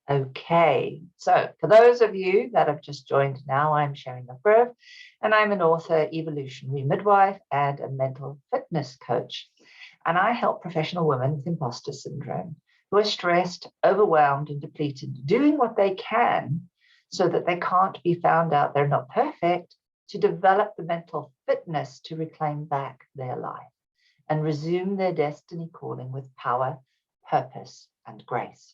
Okay, so for those of you that have just joined now, I'm Sherry McGriff, and I'm an author, evolutionary midwife, and a mental fitness coach. And I help professional women with imposter syndrome who are stressed, overwhelmed, and depleted, doing what they can so that they can't be found out they're not perfect, to develop the mental fitness to reclaim back their life and resume their destiny calling with power, purpose, and grace.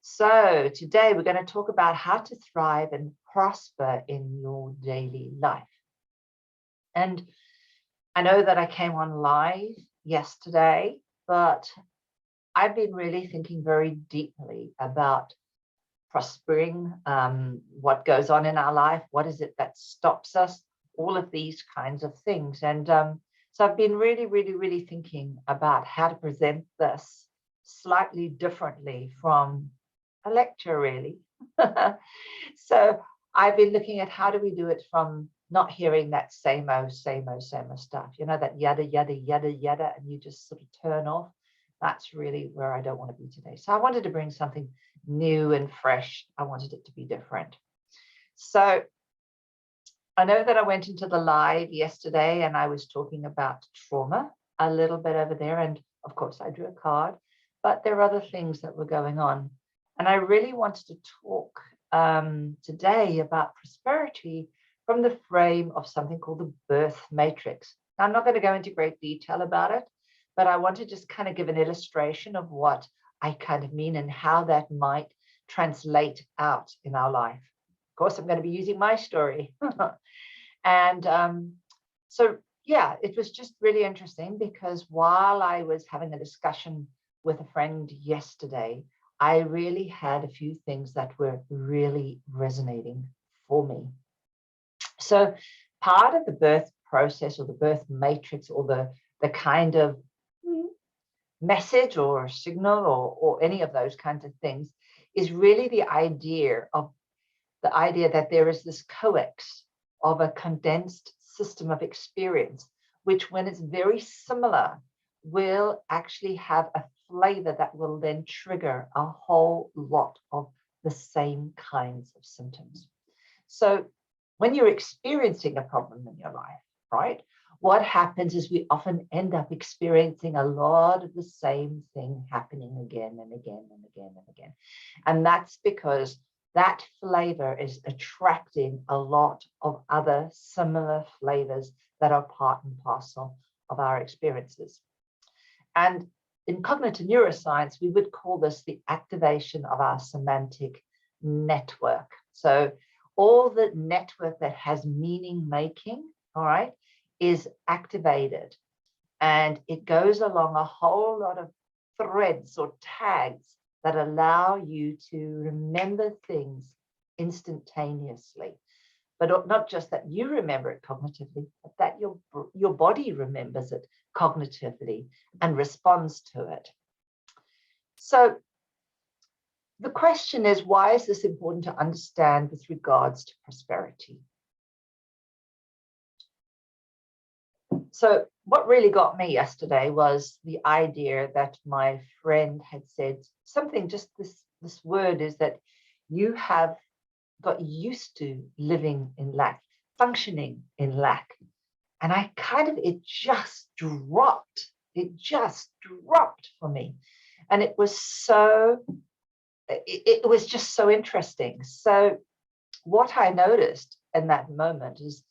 So today we're going to talk about how to thrive and prosper in your daily life. And I know that I came on live yesterday, but I've been really thinking very deeply about prospering, what goes on in our life, what is it that stops us, all of these kinds of things. And so I've been really thinking about how to present this slightly differently from a lecture, really. So I've been looking at how do we do it from not hearing that same old stuff, that yada, and you just sort of turn off. That's really where I don't want to be today. So I wanted to bring something new and fresh. I wanted it to be different. So I know that I went into the live yesterday and I was talking about trauma a little bit over there. And of course I drew a card, but there are other things that were going on. And I really wanted to talk today about prosperity from the frame of something called the birth matrix. Now, I'm not going to go into great detail about it, but I want to just kind of give an illustration of what I kind of mean and how that might translate out in our life. Of course, I'm going to be using my story. And so, yeah, it was just really interesting because while I was having a discussion with a friend yesterday, I really had a few things that were really resonating for me. So part of the birth process or the birth matrix or the kind of message or signal or any of those kinds of things is really the idea that there is this coax of a condensed system of experience, which when it's very similar will actually have a flavor that will then trigger a whole lot of the same kinds of symptoms. So when you're experiencing a problem in your life, right, what happens is we often end up experiencing a lot of the same thing happening again and again and again and again. And that's because that flavor is attracting a lot of other similar flavors that are part and parcel of our experiences. And in cognitive neuroscience, we would call this the activation of our semantic network. So all the network that has meaning making, all right, is activated. And it goes along a whole lot of threads or tags that allow you to remember things instantaneously. But not just that you remember it cognitively, but that your body remembers it cognitively and responds to it. So the question is, why is this important to understand with regards to prosperity? So what really got me yesterday was the idea that my friend had said something, just this word is that you have got used to living in lack, functioning in lack. And it just dropped for me. And it was just so interesting. So what I noticed in that moment is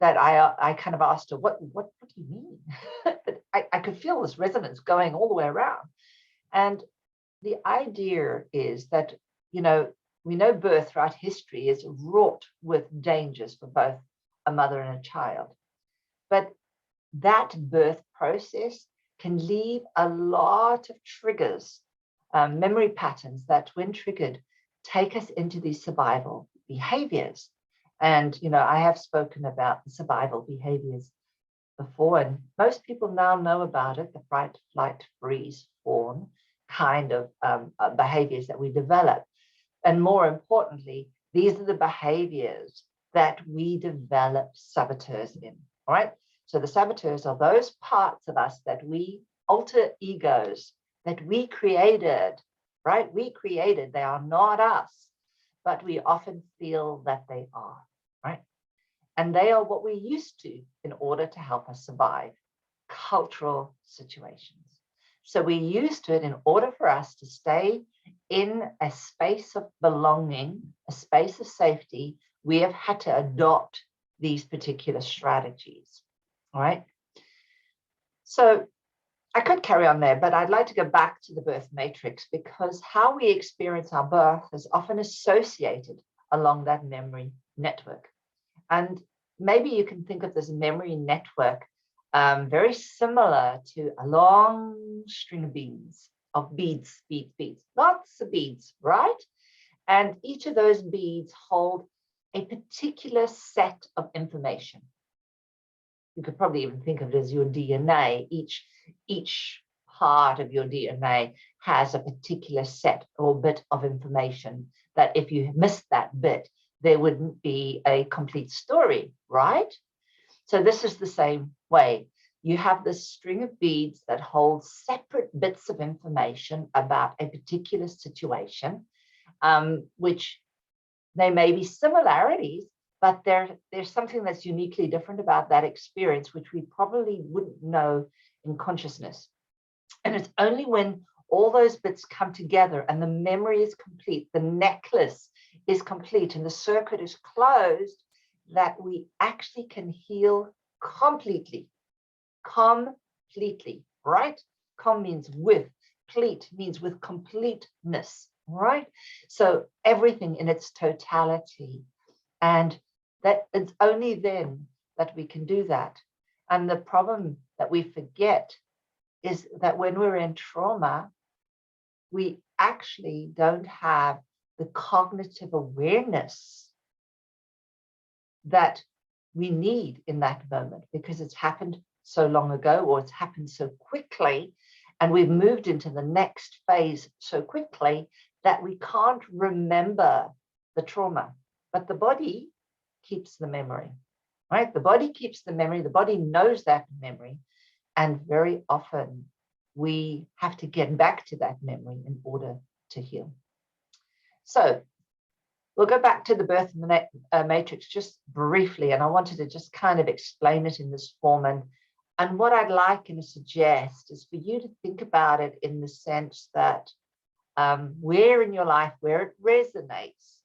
that I kind of asked her, what do you mean? But I could feel this resonance going all the way around. And the idea is that, we know birth throughout history is wrought with dangers for both a mother and a child. But that birth process can leave a lot of triggers, memory patterns that when triggered, take us into these survival behaviors. And, I have spoken about the survival behaviors before, and most people now know about it, the fight, flight, freeze, fawn kind of behaviors that we develop. And more importantly, these are the behaviors that we develop saboteurs in, all right? So the saboteurs are those parts of us that we, alter egos, that we created, right? We created, they are not us, but we often feel that they are, right? And they are what we're used to in order to help us survive cultural situations. So we're used to it in order for us to stay in a space of belonging, a space of safety. We have had to adopt these particular strategies, all right? So I could carry on there, but I'd like to go back to the birth matrix, because how we experience our birth is often associated along that memory network. And maybe you can think of this memory network very similar to a long string of beads, lots of beads, right? And each of those beads hold a particular set of information. You could probably even think of it as your DNA. Each part of your DNA has a particular set or bit of information that if you missed that bit, there wouldn't be a complete story, right? So this is the same way. You have this string of beads that hold separate bits of information about a particular situation, which they may be similarities, but there's something that's uniquely different about that experience, which we probably wouldn't know in consciousness. And it's only when all those bits come together and the memory is complete, the necklace is complete, and the circuit is closed, that we actually can heal completely, right? Com means with, complete means with completeness, right? So everything in its totality. And that it's only then that we can do that. And the problem that we forget is that when we're in trauma, we actually don't have the cognitive awareness that we need in that moment, because it's happened so long ago, or it's happened so quickly, and we've moved into the next phase so quickly that we can't remember the trauma. But the body keeps the memory, right? The body keeps the memory. The body knows that memory. And very often we have to get back to that memory in order to heal. So we'll go back to the birth in the matrix just briefly. And I wanted to just kind of explain it in this form. And what I'd like and suggest is for you to think about it in the sense that where in your life, where it resonates,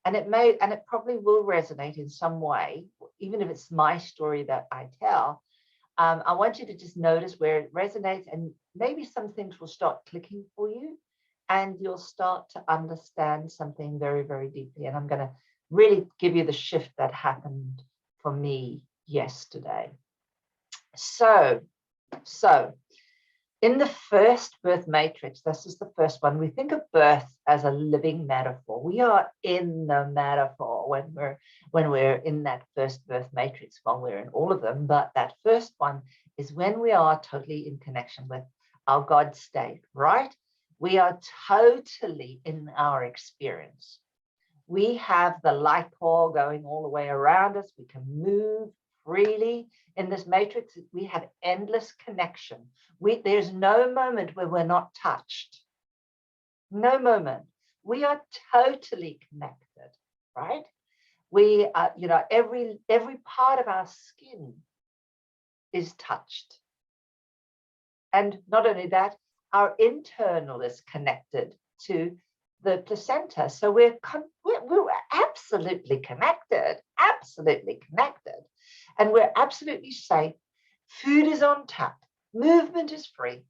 and it probably will resonate in some way, even if it's my story that I tell. I want you to just notice where it resonates, and maybe some things will start clicking for you, and you'll start to understand something very, very deeply. And I'm going to really give you the shift that happened for me yesterday. So in the first birth matrix, this is the first one, we think of birth as a living metaphor. We are in the metaphor when we're in that first birth matrix. Well, we're in all of them, but that first one is when we are totally in connection with our God state, right? We are totally in our experience. We have the light core going all the way around us. We can move freely in this matrix. We have endless connection. There's no moment where we're not touched. No moment. We are totally connected, right? We are, every part of our skin is touched. And not only that, our internal is connected to the placenta. So we're absolutely connected, and we're absolutely safe. Food is on tap, movement is free,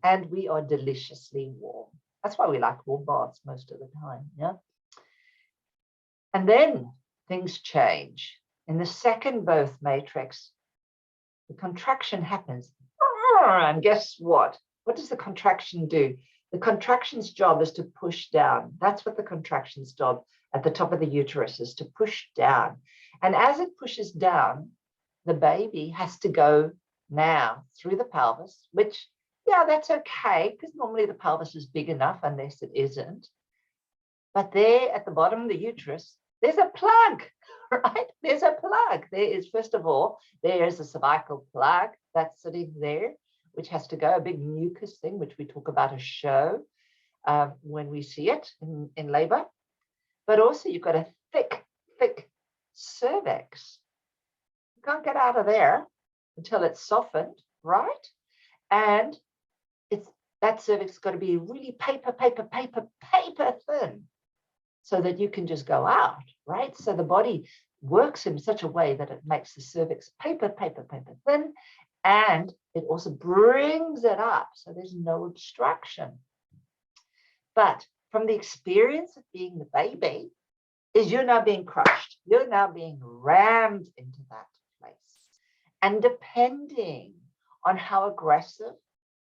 and we are deliciously warm. That's why we like warm baths most of the time, yeah? And then things change. In the second birth matrix, the contraction happens. And guess what? What does the contraction do? The contraction's job is to push down. That's what the contraction's job at the top of the uterus is, to push down. And as it pushes down, the baby has to go now through the pelvis, which, yeah, that's okay, because normally the pelvis is big enough unless it isn't. But there at the bottom of the uterus, there's a plug, right? There's a plug. There is, first of all, there is a cervical plug that's sitting there, which has to go, a big mucus thing, which we talk about a show. when we see it in labor. But also you've got a thick, thick cervix. You can't get out of there until it's softened, right? And that cervix has got to be really paper thin so that you can just go out, right? So the body works in such a way that it makes the cervix paper thin, and it also brings it up so there's no obstruction. But from the experience of being the baby, is you're now being crushed. You're now being rammed into that place. And depending on how aggressive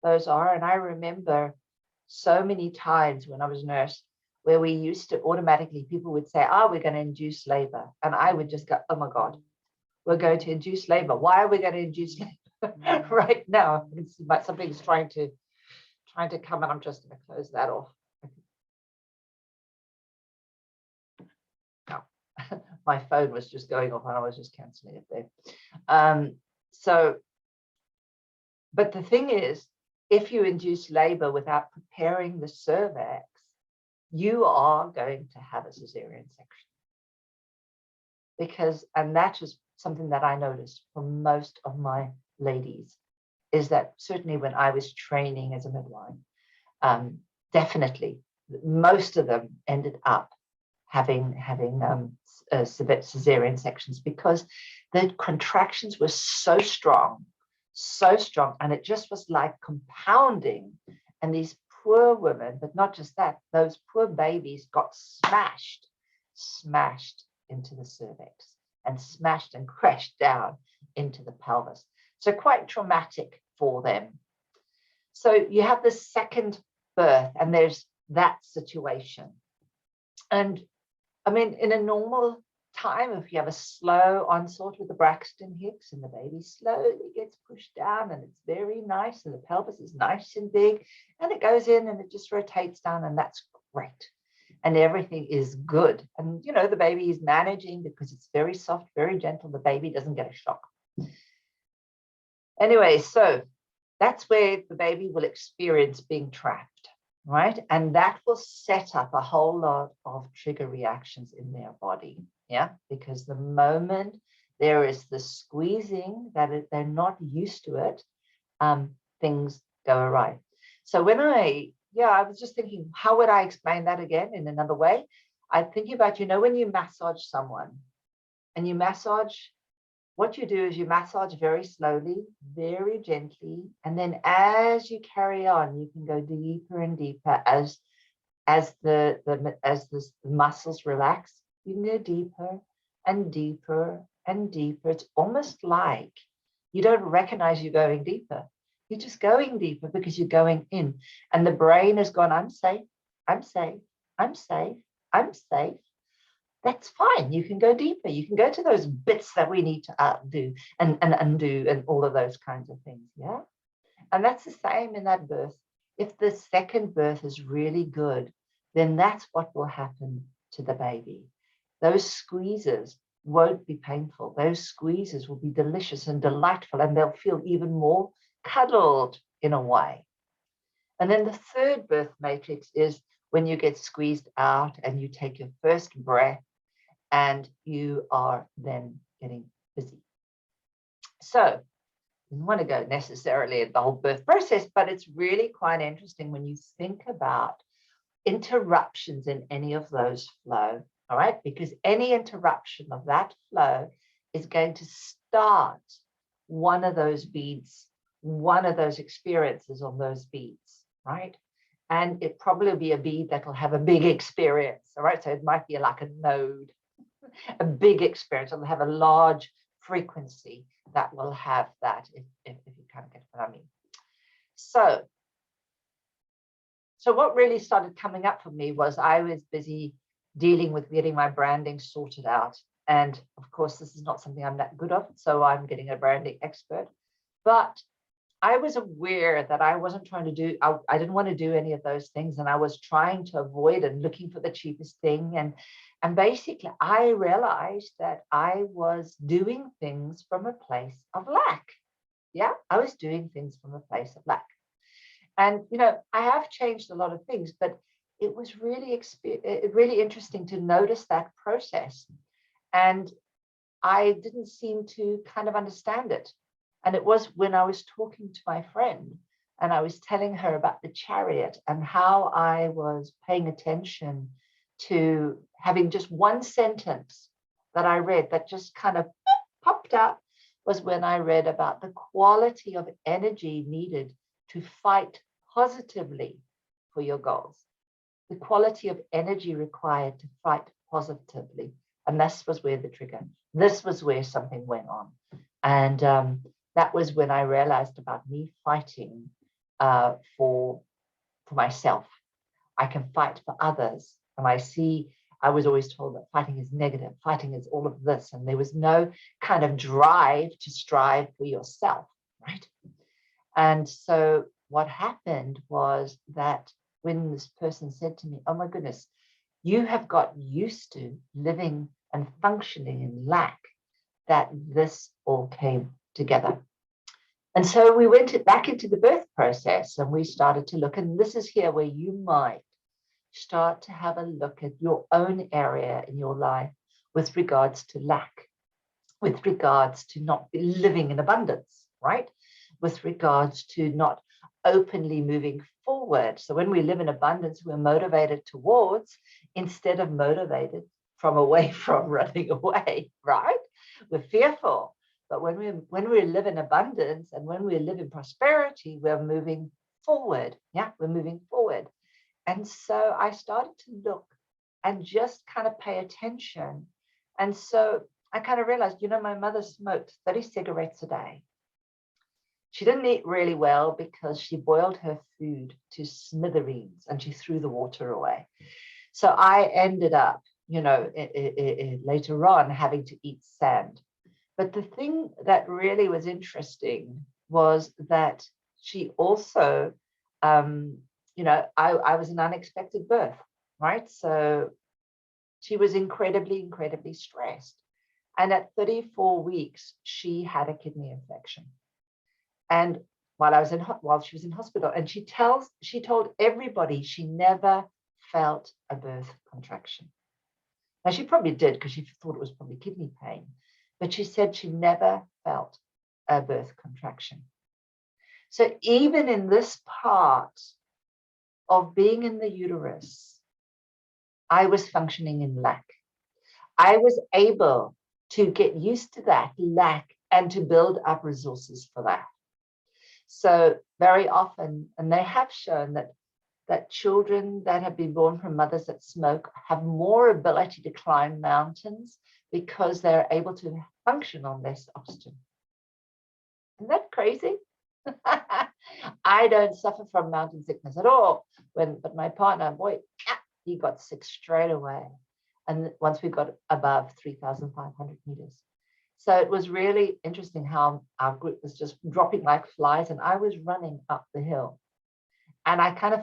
those are, and I remember so many times when I was a nurse where we used to automatically, people would say, we're going to induce labor. And I would just go, oh my God, we're going to induce labor. Why are we going to induce labor right now? Something's trying to come, and I'm just going to close that off. No, my phone was just going off and I was just canceling it there. But the thing is, if you induce labor without preparing the cervix, you are going to have a cesarean section. And that is something that I noticed for most of my ladies, is that certainly when I was training as a midwife, definitely most of them ended up having cesarean sections because the contractions were so strong, and it just was like compounding. And these poor women, but not just that, those poor babies got smashed into the cervix and smashed and crashed down into the pelvis. So quite traumatic for them. So you have the second birth, and there's that situation. And I mean, in a normal time, if you have a slow onset with the Braxton Hicks and the baby slowly gets pushed down and it's very nice and the pelvis is nice and big and it goes in and it just rotates down, and that's great. And everything is good. And, the baby is managing because it's very soft, very gentle. The baby doesn't get a shock. Anyway, so that's where the baby will experience being trapped, right? And that will set up a whole lot of trigger reactions in their body, yeah? Because the moment there is the squeezing, that they're not used to it, things go awry. So when I was just thinking, how would I explain that again in another way? I'm thinking about, when you massage someone and you massage, what you do is you massage very slowly, very gently. And then as you carry on, you can go deeper and deeper as the muscles relax. You can go deeper and deeper and deeper. It's almost like you don't recognize you're going deeper. You're just going deeper because you're going in. And the brain has gone, I'm safe, I'm safe, I'm safe, I'm safe. That's fine. You can go deeper. You can go to those bits that we need to do and undo and all of those kinds of things. Yeah. And that's the same in that birth. If the second birth is really good, then that's what will happen to the baby. Those squeezes won't be painful. Those squeezes will be delicious and delightful, and they'll feel even more cuddled in a way. And then the third birth matrix is when you get squeezed out and you take your first breath and you are then getting busy. So I didn't want to go necessarily at the whole birth process, but it's really quite interesting when you think about interruptions in any of those flow, all right? Because any interruption of that flow is going to start one of those beads, one of those experiences on those beads, right? And it probably will be a bead that will have a big experience, all right? So it might be like a node, a big experience. It'll have a large frequency that will have that, if you kind of get what I mean. So what really started coming up for me was I was busy dealing with getting my branding sorted out. And of course, this is not something I'm that good at, so I'm getting a branding expert. But I was aware that I wasn't trying to do, I didn't want to do any of those things. And I was trying to avoid and looking for the cheapest thing. And basically, I realized that I was doing things from a place of lack. Yeah, I was doing things from a place of lack. And, I have changed a lot of things, but it was really interesting to notice that process. And I didn't seem to kind of understand it. And it was when I was talking to my friend and I was telling her about the chariot and how I was paying attention to having just one sentence that I read that just kind of popped up, was when I read about the quality of energy needed to fight positively for your goals, the quality of energy required to fight positively. And this was where the trigger, this was where something went on. And that was when I realized about me fighting for myself. I can fight for others. And I was always told that fighting is negative, fighting is all of this. And there was no kind of drive to strive for yourself, right? And so what happened was that when this person said to me, oh my goodness, you have got used to living and functioning in lack, that this all came together. And so we went back into the birth process and we started to look, and this is here where you might start to have a look at your own area in your life with regards to lack, with regards to not living in abundance, right? With regards to not openly moving forward. So when we live in abundance, we're motivated towards instead of motivated from away from running away, right? We're fearful. But when we live in abundance and when we live in prosperity, we're moving forward. Yeah, we're moving forward. And so I started to look and just kind of pay attention. And so I kind of realized, my mother smoked 30 cigarettes a day. She didn't eat really well because she boiled her food to smithereens and she threw the water away. So I ended up, later on having to eat sand. But the thing that really was interesting was that she also, I was an unexpected birth, right? So she was incredibly, incredibly stressed. And at 34 weeks, she had a kidney infection. And while she was in hospital, and she told everybody she never felt a birth contraction. Now she probably did because she thought it was probably kidney pain, but she said she never felt a birth contraction. So even in this part of being in the uterus, I was functioning in lack. I was able to get used to that lack and to build up resources for that. So very often, and they have shown that children that have been born from mothers that smoke have more ability to climb mountains because they're able to function on less oxygen. Isn't that crazy? I don't suffer from mountain sickness at all. But my partner, boy, he got sick straight away. And once we got above 3,500 meters. So it was really interesting how our group was just dropping like flies and I was running up the hill. And I kind of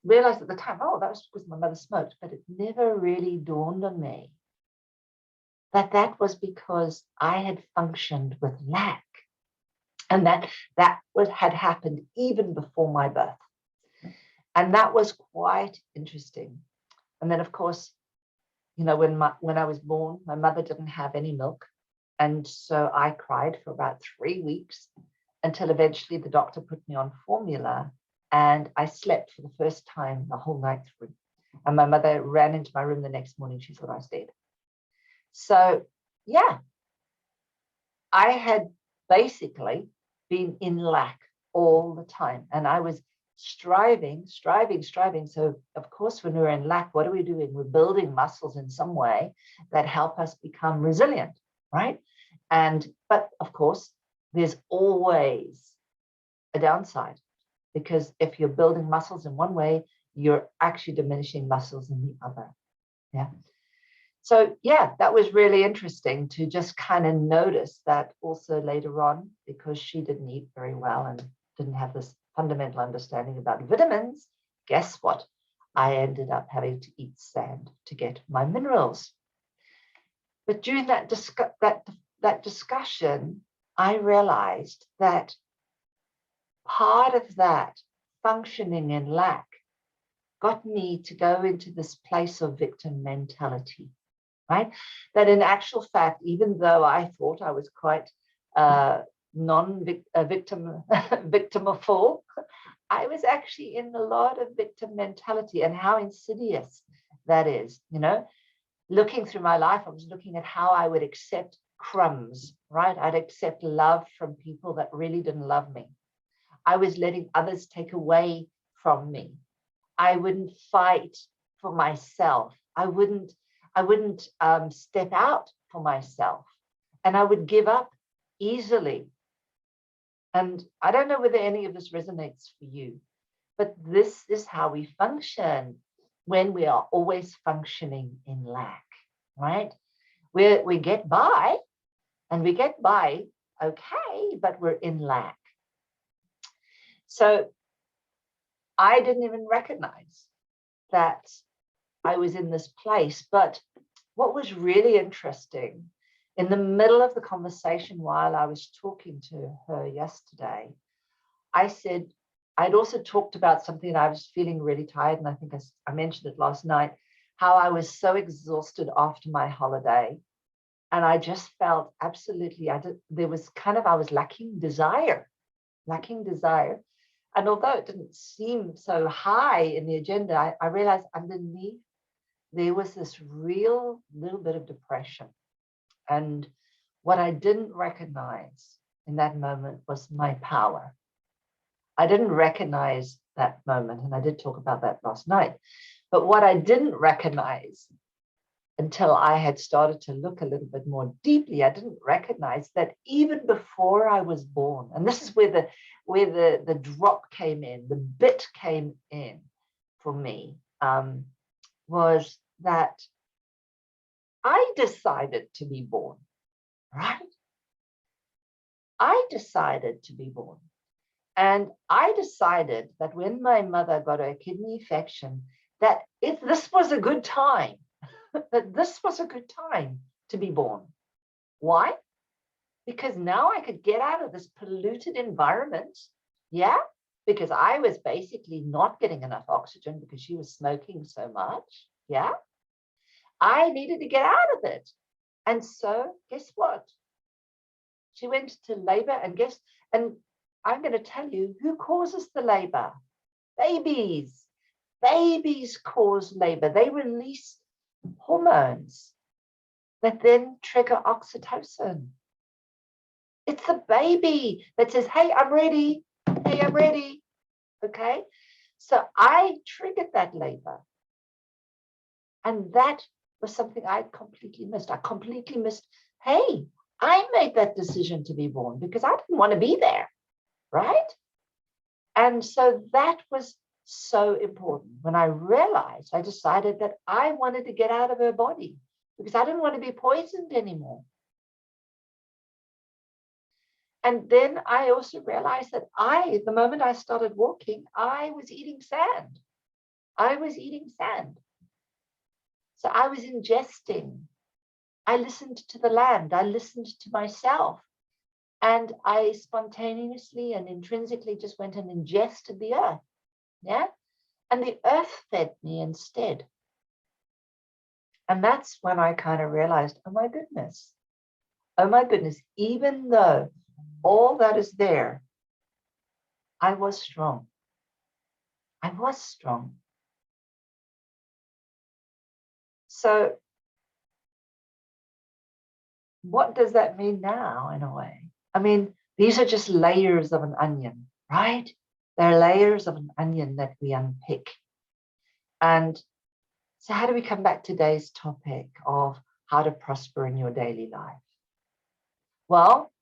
realized at the time, oh, that was because my mother smoked, but it never really dawned on me that was because I had functioned with lack. And that had happened even before my birth. And that was quite interesting. And then, of course, when I was born, my mother didn't have any milk. And so I cried for about 3 weeks until eventually the doctor put me on formula and I slept for the first time the whole night through. And my mother ran into my room the next morning. She thought I was dead. So, yeah, I had basically been in lack all the time. And I was striving. So, of course, when we're in lack, what are we doing? We're building muscles in some way that help us become resilient, right? But of course, there's always a downside because if you're building muscles in one way, you're actually diminishing muscles in the other. Yeah. So, yeah, that was really interesting to just kind of notice that also later on, because she didn't eat very well and didn't have this fundamental understanding about vitamins, guess what? I ended up having to eat sand to get my minerals. But during that discussion, I realized that part of that functioning in lack got me to go into this place of victim mentality, right? That in actual fact, even though I thought I was quite non-victim victimful, I was actually in a lot of victim mentality, and how insidious that is. Looking through my life, I was looking at how I would accept crumbs, right? I'd accept love from people that really didn't love me. I was letting others take away from me. I wouldn't fight for myself. I wouldn't step out for myself, and I would give up easily. And I don't know whether any of this resonates for you, but this is how we function when we are always functioning in lack, right? We get by, and we get by okay, but we're in lack. So I didn't even recognize that I was in this place. But what was really interesting, in the middle of the conversation while I was talking to her yesterday, I said, I'd also talked about something, I was feeling really tired, and I think I mentioned it last night, how I was so exhausted after my holiday. And I just felt absolutely, I was lacking desire. And although it didn't seem so high in the agenda, I realized underneath there was this real little bit of depression. And what I didn't recognize in that moment was my power. I didn't recognize that moment, and I did talk about that last night. But what I didn't recognize until I had started to look a little bit more deeply, I didn't recognize that even before I was born, and this is where the drop came in, the bit came in for me, was that I decided to be born, right? I decided to be born. And I decided that when my mother got a kidney infection, that this was a good time, that this was a good time to be born. Why? Because now I could get out of this polluted environment, yeah? Because I was basically not getting enough oxygen because she was smoking so much, yeah? I needed to get out of it. And so, guess what? She went to labor, and I'm going to tell you who causes the labor. Babies. Babies cause labor. They release hormones that then trigger oxytocin. It's the baby that says, hey, I'm ready. Hey, I'm ready. Okay. So I triggered that labor. And that was something I completely missed. I completely missed, hey, I made that decision to be born because I didn't want to be there. Right? And so that was so important. When I realized, I decided that I wanted to get out of her body because I didn't want to be poisoned anymore. And then I also realized that the moment I started walking, I was eating sand. I was eating sand. So I was ingesting. I listened to the land. I listened to myself. And I spontaneously and intrinsically just went and ingested the earth. Yeah. And the earth fed me instead. And that's when I kind of realized, oh my goodness, even though all that is there, I was strong. I was strong. So what does that mean now in a way? I mean, these are just layers of an onion, right? They're layers of an onion that we unpick. And so how do we come back to today's topic of how to prosper in your daily life? Well,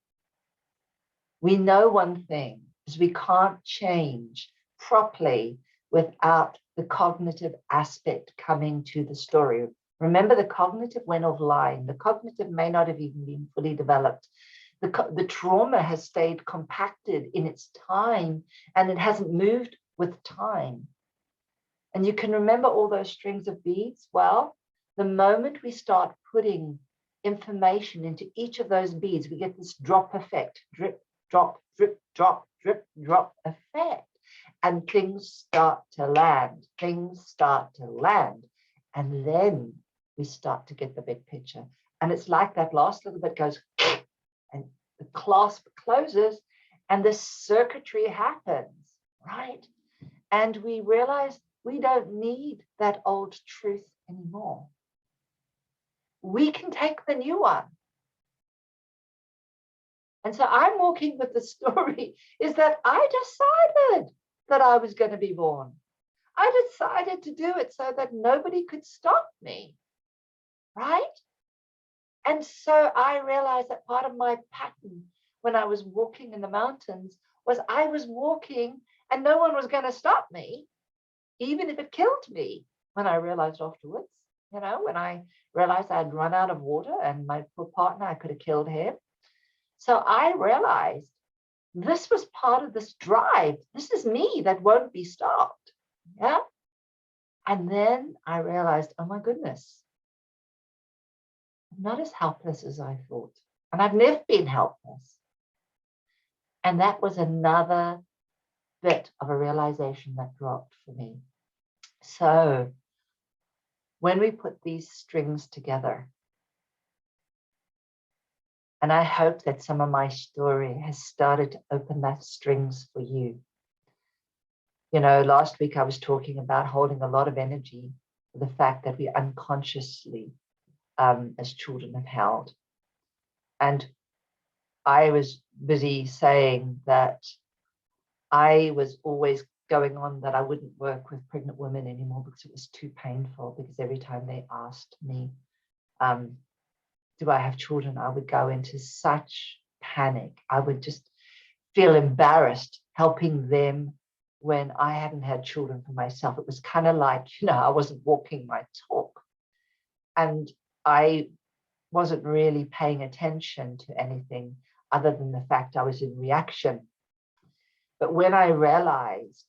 we know one thing is we can't change properly without the cognitive aspect coming to the story. Remember, the cognitive went offline. The cognitive may not have even been fully developed. The trauma has stayed compacted in its time, and it hasn't moved with time. And you can remember all those strings of beads. Well, the moment we start putting information into each of those beads, we get this drop effect, drip, drop, drip, drop, drip, drop effect. and things start to land. Things start to land. And then we start to get the big picture. And it's like that last little bit goes, and the clasp closes, and the circuitry happens, right? And we realize we don't need that old truth anymore. We can take the new one. And so I'm walking with the story is that I decided that I was going to be born. I decided to do it so that nobody could stop me, right? And so I realized that part of my pattern when I was walking in the mountains was I was walking and no one was going to stop me, even if it killed me. When I realized afterwards, when I realized I'd run out of water and my poor partner, I could have killed him. So I realized this was part of this drive. This is me that won't be stopped. Yeah. And then I realized, oh my goodness, I'm not as helpless as I thought. And I've never been helpless. And that was another bit of a realization that dropped for me. So when we put these strings together, and I hope that some of my story has started to open that strings for you. Last week I was talking about holding a lot of energy for the fact that we unconsciously, as children, have held. And I was busy saying that I was always going on that I wouldn't work with pregnant women anymore because it was too painful, because every time they asked me, do I have children, I would go into such panic. I would just feel embarrassed helping them when I hadn't had children for myself. It was kind of like, I wasn't walking my talk. And I wasn't really paying attention to anything other than the fact I was in reaction. But when I realized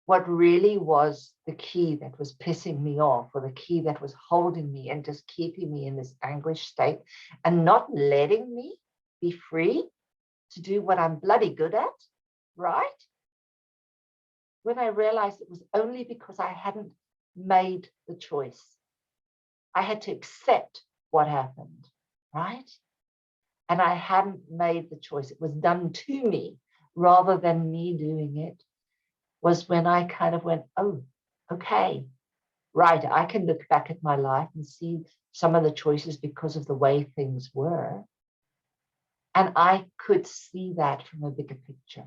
what really was the key that was pissing me off, or the key that was holding me and just keeping me in this anguished state and not letting me be free to do what I'm bloody good at, right? When I realized it was only because I hadn't made the choice. I had to accept what happened, right? And I hadn't made the choice. It was done to me rather than me doing it, was when I kind of went, oh, okay, right. I can look back at my life and see some of the choices because of the way things were. And I could see that from a bigger picture.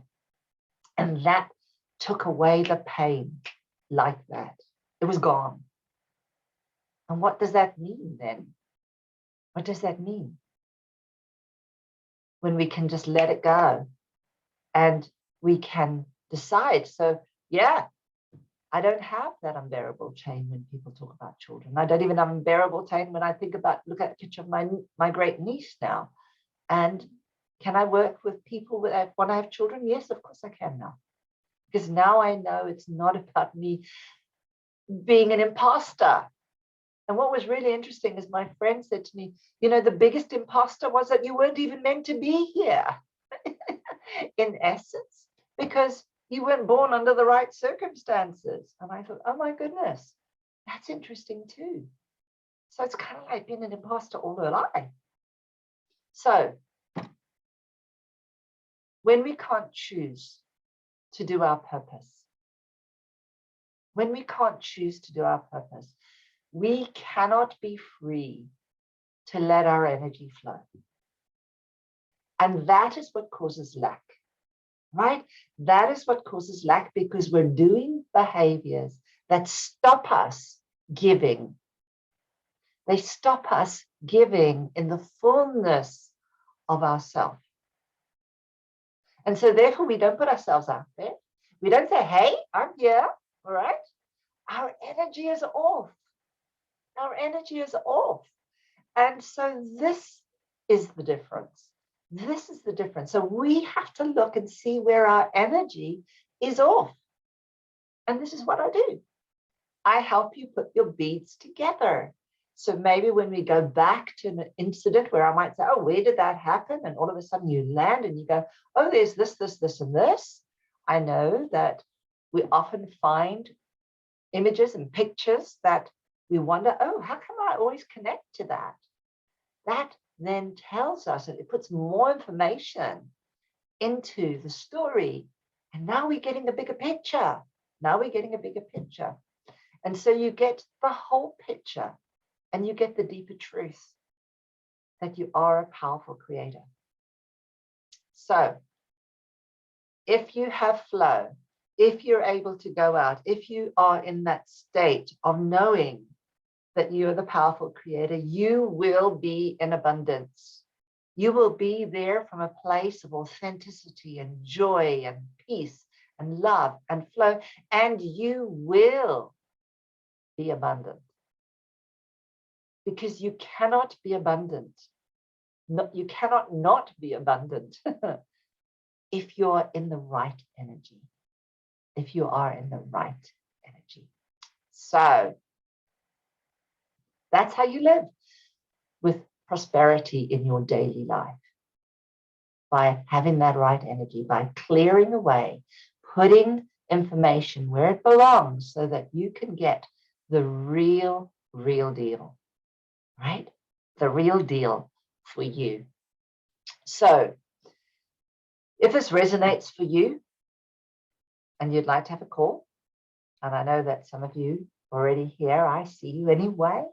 And that took away the pain like that. It was gone. And what does that mean then? What does that mean? When we can just let it go and we can decide. So, yeah, I don't have that unbearable pain when people talk about children. I don't even have unbearable pain when I look at a picture of my great niece now. And can I work with people that want to have children? Yes, of course I can now. Because now I know it's not about me being an imposter. And what was really interesting is my friend said to me, the biggest imposter was that you weren't even meant to be here, in essence, because you weren't born under the right circumstances. And I thought, oh my goodness, that's interesting too. So it's kind of like being an imposter all her life. So when we can't choose to do our purpose, we cannot be free to let our energy flow. And that is what causes lack, right? That is what causes lack, because we're doing behaviors that stop us giving. They stop us giving in the fullness of ourself. And so therefore we don't put ourselves out there. We don't say, hey, I'm here, all right? Our energy is off. Our energy is off. And so this is the difference. This is the difference. So we have to look and see where our energy is off. And this is what I do. I help you put your beads together. So maybe when we go back to an incident where I might say, oh, where did that happen? And all of a sudden you land and you go, oh, there's this, and this. I know that We often find images and pictures that we wonder, oh, how come I always connect to that? That then tells us, and it puts more information into the story. And now we're getting a bigger picture. Now we're getting a bigger picture. And so you get the whole picture and you get the deeper truth that you are a powerful creator. So if you have flow, if you're able to go out, if you are in that state of knowing that you are the powerful creator, you will be in abundance. You will be there from a place of authenticity and joy and peace and love and flow, and you will be abundant. Because you cannot be abundant. You cannot not be abundant if you're in the right energy. If you are in the right energy. So that's how you live with prosperity in your daily life. By having that right energy, by clearing away, putting information where it belongs so that you can get the real deal, right? The real deal for you. So if this resonates for you and you'd like to have a call, and I know that some of you already here, I see you anyway,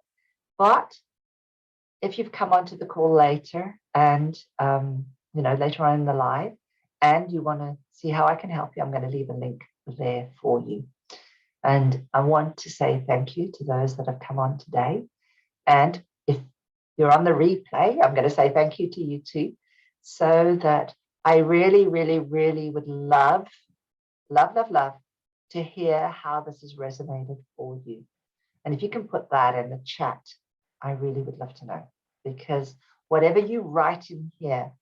but if you've come onto the call later and, later on in the live, and you want to see how I can help you, I'm going to leave a link there for you. And I want to say thank you to those that have come on today. And if you're on the replay, I'm going to say thank you to you too, so that I really would love to hear how this has resonated for you. And if you can put that in the chat, I really would love to know, because whatever you write in here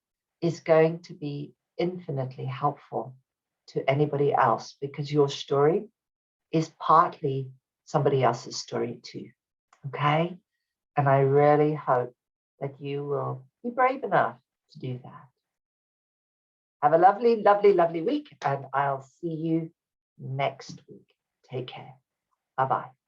is going to be infinitely helpful to anybody else, because your story is partly somebody else's story too. Okay? And I really hope that you will be brave enough to do that. Have a lovely week, and I'll see you next week. Take care. Bye-bye.